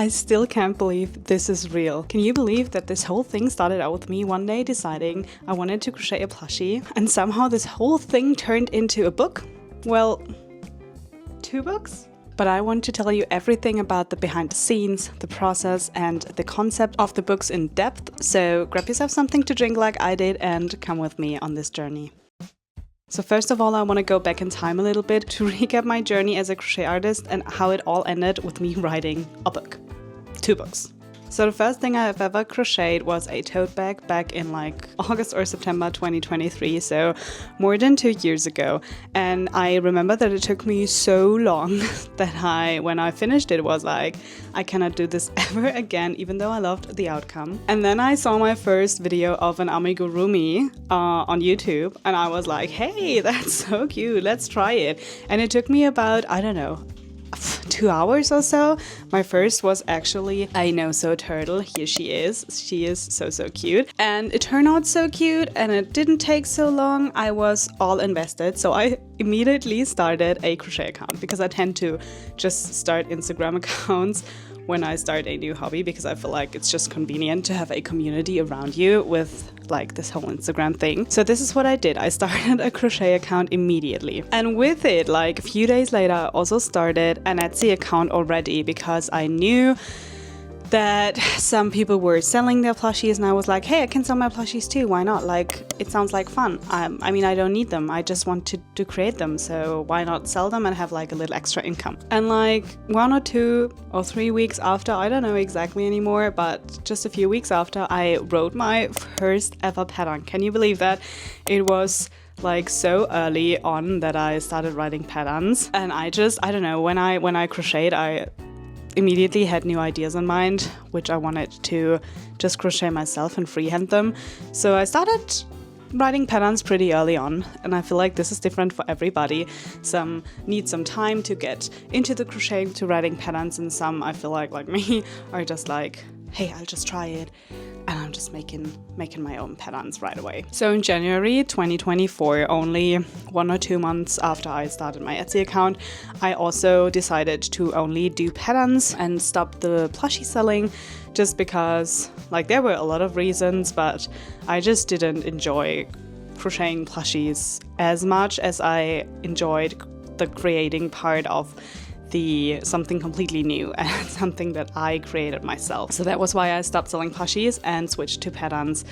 I still can't believe this is real. Can you believe that this whole thing started out with me one day deciding I wanted to crochet a plushie, and somehow this whole thing turned into a book? Well, 2 books? But I want to tell you everything about the behind the scenes, the process, and the concept of the books in depth. So grab yourself something to drink like I did and come with me on this journey. So first of all, I want to go back in time a little bit to recap my journey as a crochet artist and how it all ended with me writing a book. 2 books. So the first thing I've ever crocheted was a tote bag back in like August or September 2023, so more than 2 years ago. And I remember that it took me so long that when I finished it, was like, I cannot do this ever again, even though I loved the outcome. And then I saw my first video of an amigurumi on YouTube, and I was like, hey, that's so cute, let's try it. And it took me about, I don't know, 2 hours or so. My first was actually a no-sew turtle. Here she is. She is so cute. And it turned out so cute, and it didn't take so long. I was all invested. So I immediately started a crochet account because I tend to just start Instagram accounts when I start a new hobby, because I feel like it's just convenient to have a community around you with like this whole Instagram thing. So this is what I did. I started a crochet account immediately. And with it, like a few days later, I also started an Etsy account already, because I knew that some people were selling their plushies, and I was like, hey, I can sell my plushies too, why not? Like, it sounds like fun. I mean, I don't need them, I just want to create them, so why not sell them and have like a little extra income? And like 1 or 2 or 3 weeks after, I don't know exactly anymore, but just a few weeks after, I wrote my first ever pattern. Can you believe that? It was like so early on that I started writing patterns, and I don't know, when I crocheted, I immediately had new ideas in mind, which I wanted to just crochet myself and freehand them. So I started writing patterns pretty early on, and I feel like this is different for everybody. Some need some time to get into the crocheting to writing patterns, and some, I feel like me, are just like, hey, I'll just try it, and I'm just making my own patterns right away. So in January 2024, only 1 or 2 months after I started my Etsy account, I also decided to only do patterns and stop the plushie selling, just because like there were a lot of reasons, but I just didn't enjoy crocheting plushies as much as I enjoyed the creating part of something completely new and something that I created myself. So that was why I stopped selling plushies and switched to patterns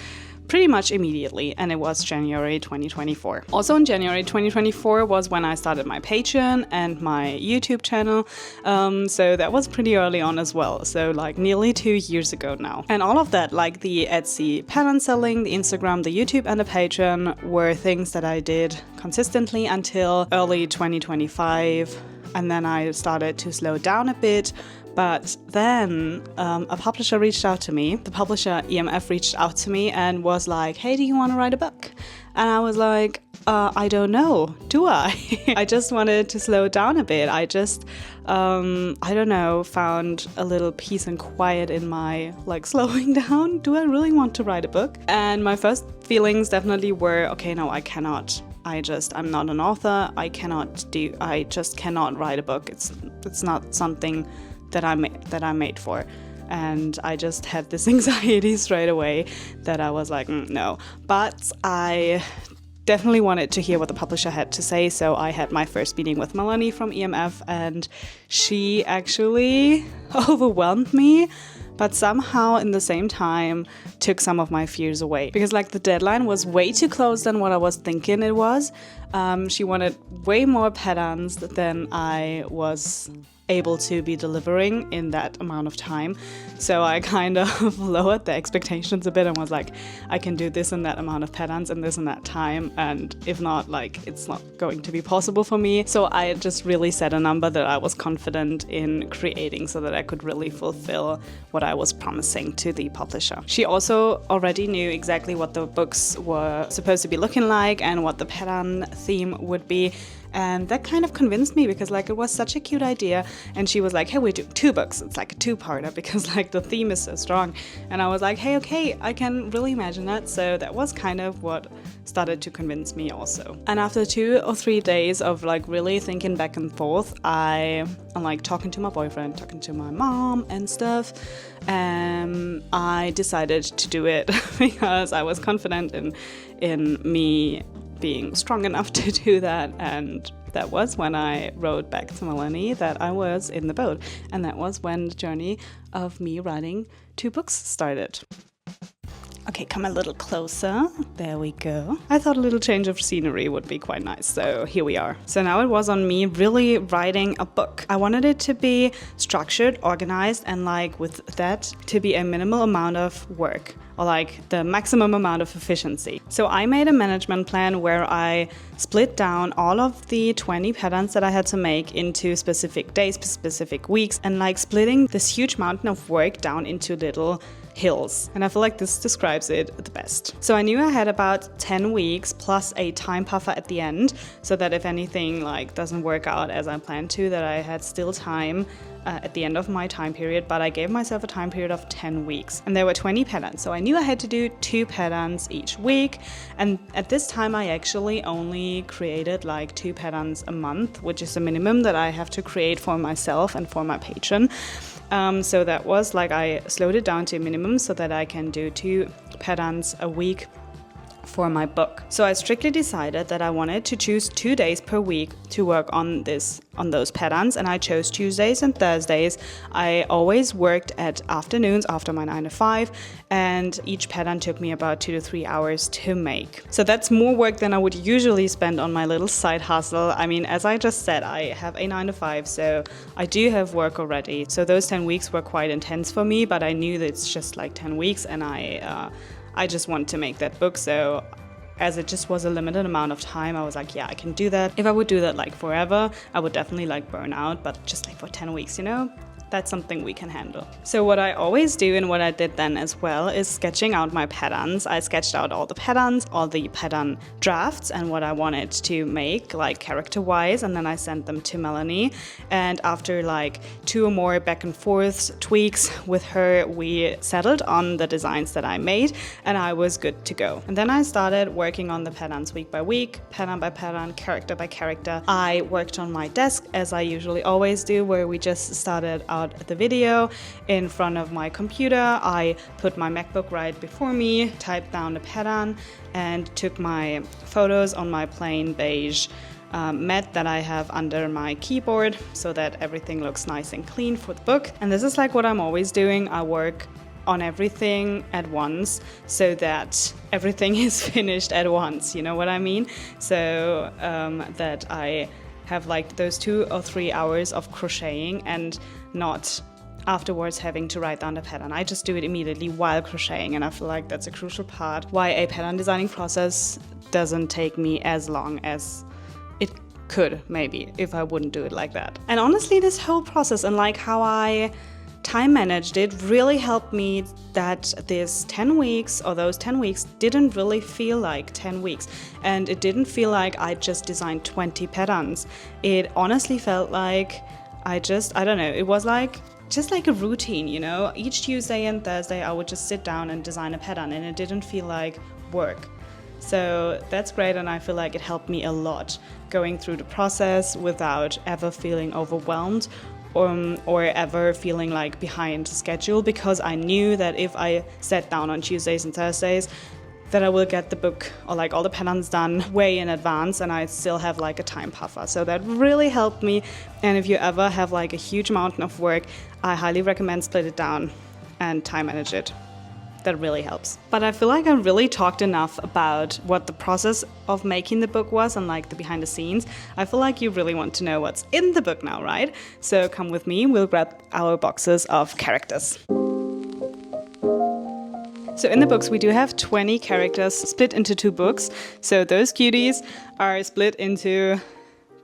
pretty much immediately, and it was January 2024. Also in January 2024 was when I started my Patreon and my YouTube channel, so that was pretty early on as well, so like nearly 2 years ago now. And all of that, like the Etsy pattern selling, the Instagram, the YouTube, and the Patreon, were things that I did consistently until early 2025. And then I started to slow down a bit. But then a publisher reached out to me. The publisher EMF reached out to me and was like, hey, do you want to write a book? And I was like, I don't know, do I? I just wanted to slow down a bit. I just, I don't know, found a little peace and quiet in my like slowing down. Do I really want to write a book? And my first feelings definitely were, okay, no, I cannot. I'm not an author. I just cannot write a book. It's not something that I'm made for. And I just had this anxiety straight away that I was like, no. But I definitely wanted to hear what the publisher had to say. So I had my first meeting with Melanie from EMF, and she actually overwhelmed me, but somehow in the same time took some of my fears away, because like the deadline was way too close than what I was thinking it was. She wanted way more patterns than I was able to be delivering in that amount of time. So I kind of lowered the expectations a bit and was like, I can do this and that amount of patterns in this and that time, and if not, like, it's not going to be possible for me. So I just really set a number that I was confident in creating so that I could really fulfill what I was promising to the publisher. She also already knew exactly what the books were supposed to be looking like and what the pattern theme would be. And that kind of convinced me because like it was such a cute idea. And she was like, hey, we're doing 2 books. It's like a 2-parter because like the theme is so strong. And I was like, hey, okay, I can really imagine that. So that was kind of what started to convince me also. And after 2 or 3 days of like really thinking back and forth, I'm like talking to my boyfriend, talking to my mom and stuff. I decided to do it because I was confident in me being strong enough to do that. And that was when I wrote back to Melanie that I was in the boat. And that was when the journey of me writing 2 books started. Okay, come a little closer. There we go. I thought a little change of scenery would be quite nice, so here we are. So now it was on me really writing a book. I wanted it to be structured, organized, and like with that to be a minimal amount of work, or like the maximum amount of efficiency. So I made a management plan where I split down all of the 20 patterns that I had to make into specific days, specific weeks, and like splitting this huge mountain of work down into little hills. And I feel like this describes it the best. So I knew I had about 10 weeks plus a time buffer at the end, so that if anything like doesn't work out as I planned to, that I had still time at the end of my time period. But I gave myself a time period of 10 weeks and there were 20 patterns. So I knew I had to do 2 patterns each week. And at this time I actually only created like 2 patterns a month, which is the minimum that I have to create for myself and for my patron. So that was like I slowed it down to a minimum so that I can do 2 patterns a week for my book. So I strictly decided that I wanted to choose 2 days per week to work on those patterns, and I chose Tuesdays and Thursdays. I always worked at afternoons after my 9 to 5, and each pattern took me about 2 to 3 hours to make. So that's more work than I would usually spend on my little side hustle. I mean, as I just said, I have a 9 to 5, so I do have work already. So those 10 weeks were quite intense for me, but I knew that it's just like 10 weeks and I just want to make that book. So as it just was a limited amount of time, I was like, yeah, I can do that. If I would do that like forever, I would definitely like burn out, but just like for 10 weeks, you know? That's something we can handle. So what I always do and what I did then as well is sketching out my patterns. I sketched out all the patterns, all the pattern drafts and what I wanted to make like character-wise, and then I sent them to Melanie. And after like 2 or more back and forth tweaks with her, we settled on the designs that I made and I was good to go. And then I started working on the patterns week by week, pattern by pattern, character by character. I worked on my desk as I usually always do, where we just started out the video in front of my computer. I put my MacBook right before me, typed down the pattern, and took my photos on my plain beige mat that I have under my keyboard so that everything looks nice and clean for the book. And this is like what I'm always doing. I work on everything at once so that everything is finished at once, you know what I mean? So that I have like those 2 or 3 hours of crocheting and not afterwards having to write down the pattern. I just do it immediately while crocheting, and I feel like that's a crucial part why a pattern designing process doesn't take me as long as it could maybe if I wouldn't do it like that. And honestly, this whole process and like how I time managed it really helped me that this 10 weeks or those 10 weeks didn't really feel like 10 weeks, and it didn't feel like I just designed 20 patterns. It honestly felt like I don't know, it was like just like a routine, you know? Each Tuesday and Thursday I would just sit down and design a pattern, and it didn't feel like work. So that's great, and I feel like it helped me a lot going through the process without ever feeling overwhelmed or ever feeling like behind schedule, because I knew that if I sat down on Tuesdays and Thursdays that I will get the book or like all the patterns done way in advance, and I still have like a time buffer. So that really helped me. And if you ever have like a huge mountain of work, I highly recommend split it down and time manage it. That really helps. But I feel like I really talked enough about what the process of making the book was and like the behind the scenes. I feel like you really want to know what's in the book now, right? So come with me, we'll grab our boxes of characters. So in the books, we do have 20 characters split into 2 books. So those cuties are split into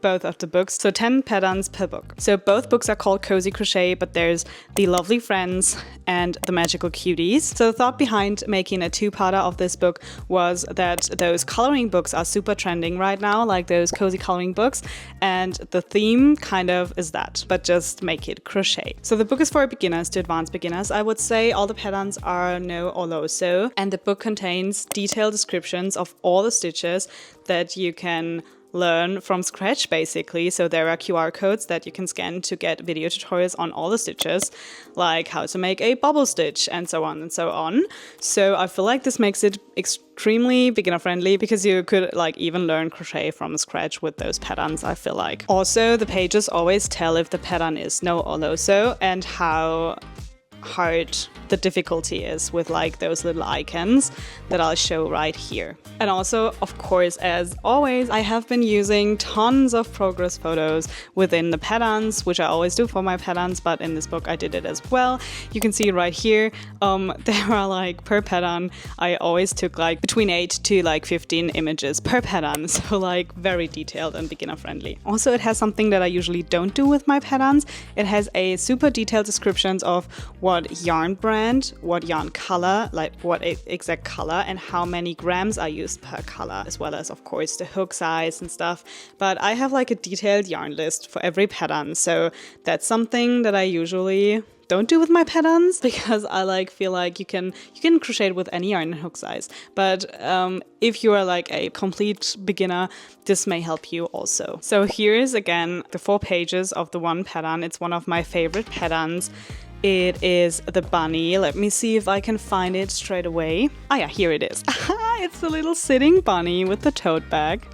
both of the books, so 10 patterns per book. So both books are called Cozy Crochet, but there's The Lovely Friends and The Magical Cuties. So the thought behind making a two-parter of this book was that those coloring books are super trending right now, like those cozy coloring books, and the theme kind of is that, but just make it crochet. So the book is for beginners to advanced beginners, I would say. All the patterns are no or low sew, and the book contains detailed descriptions of all the stitches that you can learn from scratch, basically. So there are QR codes that you can scan to get video tutorials on all the stitches, like how to make a bubble stitch and so on and so on. So I feel like this makes it extremely beginner friendly, because you could like even learn crochet from scratch with those patterns, I feel like. Also, the pages always tell if the pattern is no or low sew and how hard the difficulty is with like those little icons that I'll show right here. And also, of course, as always, I have been using tons of progress photos within the patterns, which I always do for my patterns, but in this book I did it as well. You can see right here, there are like per pattern, I always took like between 8 to like 15 images per pattern, so like very detailed and beginner friendly. Also, it has something that I usually don't do with my patterns. It has a super detailed descriptions of what yarn brand, what yarn color, like what exact color and how many grams are used per color, as well as of course the hook size and stuff. But I have like a detailed yarn list for every pattern, so that's something that I usually don't do with my patterns, because I like feel like you can crochet with any yarn and hook size, but if you are like a complete beginner, this may help you also. So here is again the 4 pages of the one pattern. It's one of my favorite patterns. It is the bunny. Let me see if I can find it straight away. Ah yeah, here it is. It's the little sitting bunny with the tote bag.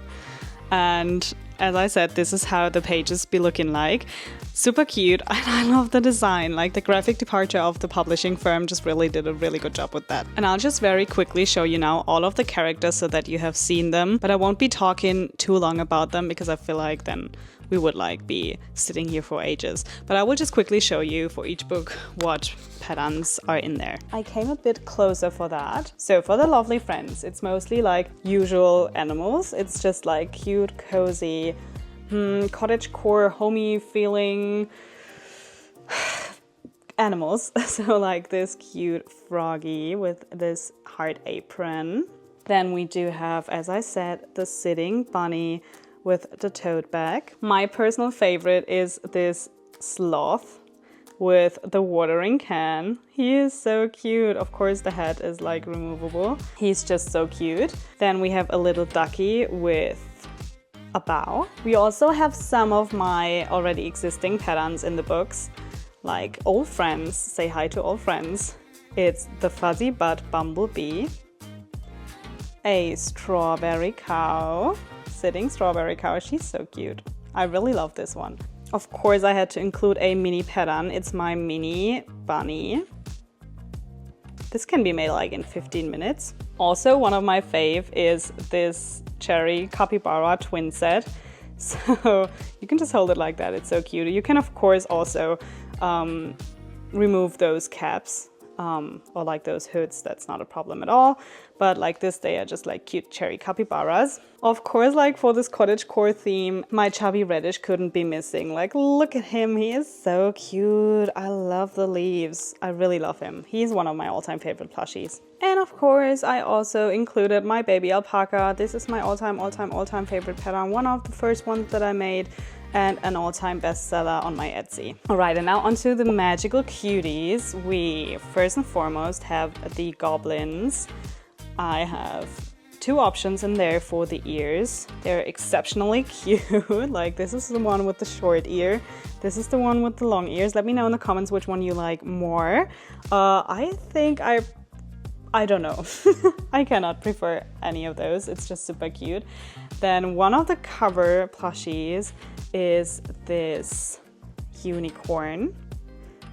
And as I said, this is how the pages be looking like. Super cute, and I love the design. Like the graphic departure of the publishing firm just really did a really good job with that. And I'll just very quickly show you now all of the characters so that you have seen them, but I won't be talking too long about them because I feel like then we would like be sitting here for ages. But I will just quickly show you for each book what patterns are in there. I came a bit closer for that. So for the Lovely Friends, it's mostly like usual animals. It's just like cute, cozy, cottagecore, homey feeling animals. So like this cute froggy with this heart apron. Then we do have, as I said, the sitting bunny with the tote bag. My personal favorite is this sloth with the watering can. He is so cute. Of course, the head is like removable. He's just so cute. Then we have a little ducky with a bow. We also have some of my already existing patterns in the books, like old friends. Say hi to old friends. It's the fuzzy butt bumblebee, a strawberry cow, sitting strawberry cow. She's so cute. I really love this one. Of course, I had to include a mini pattern. It's my mini bunny. This can be made like in 15 minutes. Also, one of my fave is this cherry capybara twin set. So you can just hold it like that. It's so cute. You can of course also remove those caps or like those hoods. That's not a problem at all. But like this, they are just like cute cherry capybaras. Of course, like for this cottagecore theme, my chubby reddish couldn't be missing. Like, look at him. He is so cute. I love the leaves. I really love him. He's one of my all-time favorite plushies. And of course, I also included my baby alpaca. This is my all-time favorite pattern. One of the first ones that I made, and an all-time bestseller on my Etsy. All right, and now onto the magical cuties. We first and foremost have the goblins. I have 2 options in there for the ears. They're exceptionally cute. Like this is the one with the short ear. This is the one with the long ears. Let me know in the comments which one you like more. I think I don't know. I cannot prefer any of those. It's just super cute. Then one of the cover plushies is this unicorn.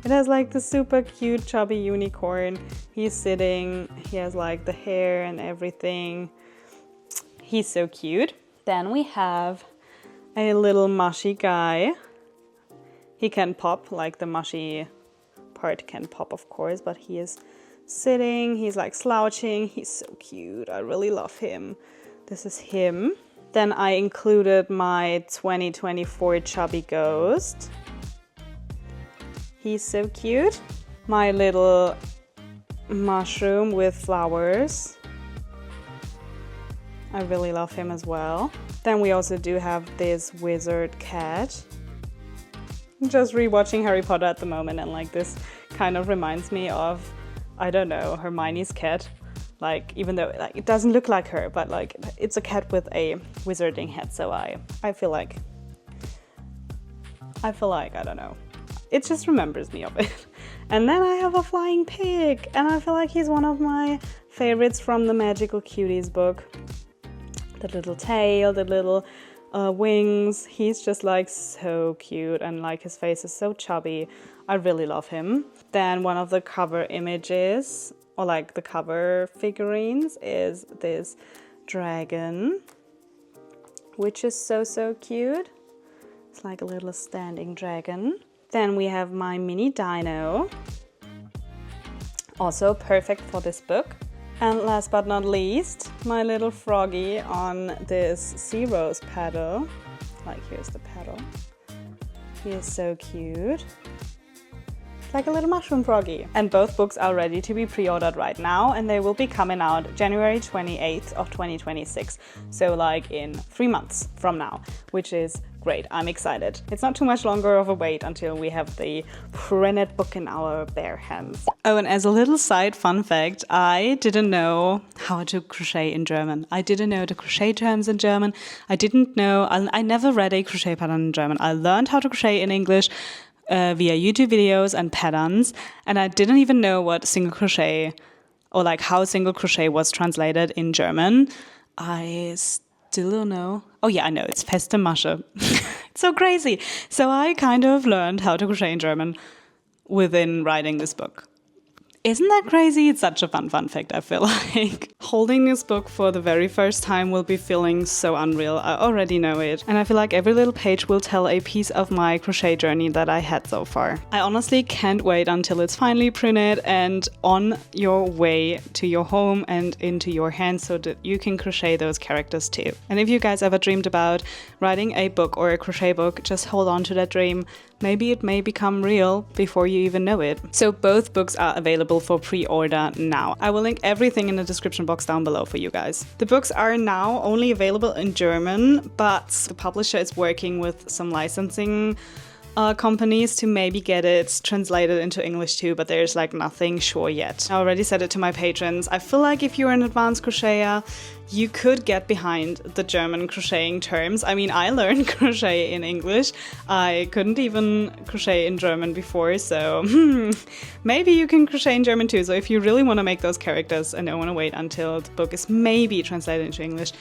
It has like the super cute chubby unicorn. He's sitting, he has like the hair and everything. He's so cute. Then we have a little mushy guy. He can pop, like the mushy part can pop of course, but he is sitting, he's like slouching. He's so cute. I really love him. This is him. Then I included my 2024 Chubby Ghost. He's so cute. My little mushroom with flowers. I really love him as well. Then we also do have this wizard cat. I'm just rewatching Harry Potter at the moment, and like this kind of reminds me of, I don't know, Hermione's cat. Like, even though like it doesn't look like her, but like it's a cat with a wizarding head, so I feel like I don't know. It just remembers me of it. And then I have a flying pig, and I feel like he's one of my favorites from the Magical Cuties book. The little tail, the little wings. He's just like so cute, and like his face is so chubby. I really love him. Then one of the cover images, or like the cover figurines, is this dragon, which is so cute. It's like a little standing dragon. Then we have my mini dino, also perfect for this book. And last but not least, my little froggy on this sea rose paddle. Like, here's the paddle. He is so cute. Like a little mushroom froggy. And both books are ready to be pre-ordered right now, and they will be coming out January 28th of 2026. So like in 3 months from now, which is great. I'm excited. It's not too much longer of a wait until we have the printed book in our bare hands. Oh, and as a little side fun fact, I didn't know how to crochet in German. I didn't know the crochet terms in German. I didn't know, I never read a crochet pattern in German. I learned how to crochet in English via YouTube videos and patterns, and I didn't even know what single crochet, or like how single crochet was translated in German. I still don't know. Oh yeah, I know, it's feste Masche. It's so crazy. So I kind of learned how to crochet in German within writing this book. Isn't that crazy? It's such a fun fact, I feel like. Holding this book for the very first time will be feeling so unreal. I already know it. And I feel like every little page will tell a piece of my crochet journey that I had so far. I honestly can't wait until it's finally printed and on your way to your home and into your hands so that you can crochet those characters too. And if you guys ever dreamed about writing a book or a crochet book, just hold on to that dream. Maybe it may become real before you even know it. So both books are available for pre-order now. I will link everything in the description box down below for you guys. The books are now only available in German, but the publisher is working with some licensing companies to maybe get it translated into English too, but there's like nothing sure yet. I already said it to my patrons. I feel like if you're an advanced crocheter, you could get behind the German crocheting terms. I mean, I learned crochet in English. I couldn't even crochet in German before, so maybe you can crochet in German too. So if you really want to make those characters and don't want to wait until the book is maybe translated into English,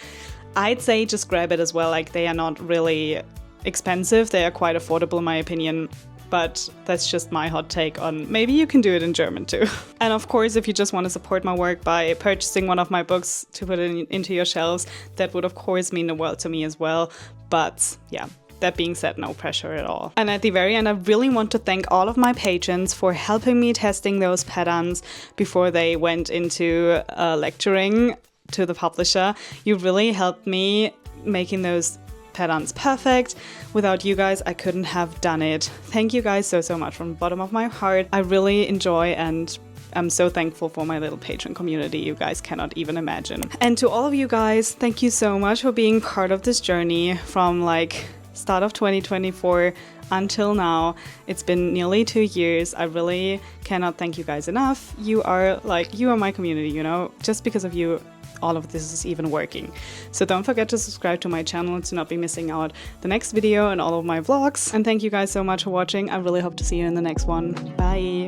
I'd say just grab it as well. Like, they are not really expensive. They are quite affordable in my opinion, but that's just my hot take on maybe you can do it in German too. And of course, if you just want to support my work by purchasing one of my books to put it into your shelves, that would of course mean the world to me as well. But yeah, that being said, no pressure at all. And at the very end, I really want to thank all of my patrons for helping me testing those patterns before they went into lecturing to the publisher. You really helped me making those patterns perfect. Without you guys, I couldn't have done it. Thank you guys so much from the bottom of my heart. I really enjoy and I'm so thankful for my little patron community. You guys cannot even imagine. And to all of you guys, thank you so much for being part of this journey from like start of 2024 until now. It's been nearly 2 years. I really cannot thank you guys enough. You are my community, you know, just because of you all of this is even working. So don't forget to subscribe to my channel to not be missing out the next video and all of my vlogs. And thank you guys so much for watching. I really hope to see you in the next one. Bye!